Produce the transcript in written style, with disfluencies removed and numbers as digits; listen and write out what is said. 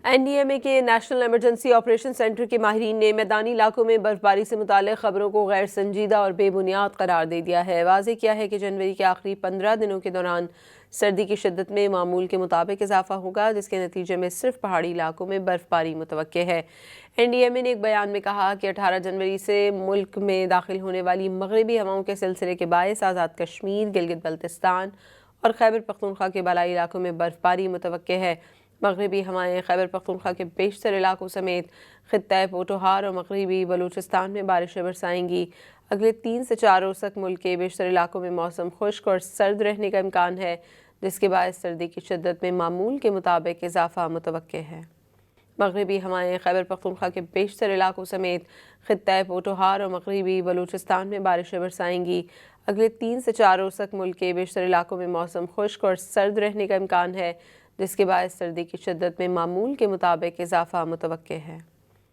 NDMA کے national emergency operation centre کے ماہرین نے میدانی علاقوں میں برفباری سے متعلق خبروں کو غیر سنجیدہ اور بے بنیاد قرار دے دیا ہے۔ واضح کیا ہے کہ جنوری کے آخری 15 دنوں کے دوران سردی کی شدت میں معمول کے مطابق اضافہ ہوگا، جس کے نتیجے میں صرف پہاڑی علاقوں میں برفباری متوقع ہے۔ NDMA نے ایک بیان میں کہا کہ 18 جنوری سے ملک میں داخل ہونے والی مغربی ہواؤں کے سلسلے کے باعث آزاد کشمیر، گلگت بلتستان اور خیبر پختونخوا کے بالائی علاقوں میں برفباری متوقع ہے۔ مغربی ہوائیں خیبر پختونخوا کے بیشتر علاقوں سمیت خطہ پوٹھوہار اور مغربی بلوچستان میں بارشیں برسائیں گی۔ اگلے 3 سے 4 روز تک ملک کے بیشتر علاقوں میں موسم خشک اور سرد رہنے کا امکان ہے، جس کے باعث سردی کی شدت میں معمول کے مطابق اضافہ متوقع ہے۔ مغربی ہوائیں خیبر پختونخوا کے بیشتر علاقوں سمیت خطہ پوٹھوہار اور مغربی بلوچستان میں بارشیں برسائیں گی۔ اگلے 3 سے 4 روز تک ملک کے بیشتر علاقوں میں موسم خشک اور سرد رہنے کا امکان ہے، جس کے باعث سردی کی شدت میں معمول کے مطابق اضافہ متوقع ہے۔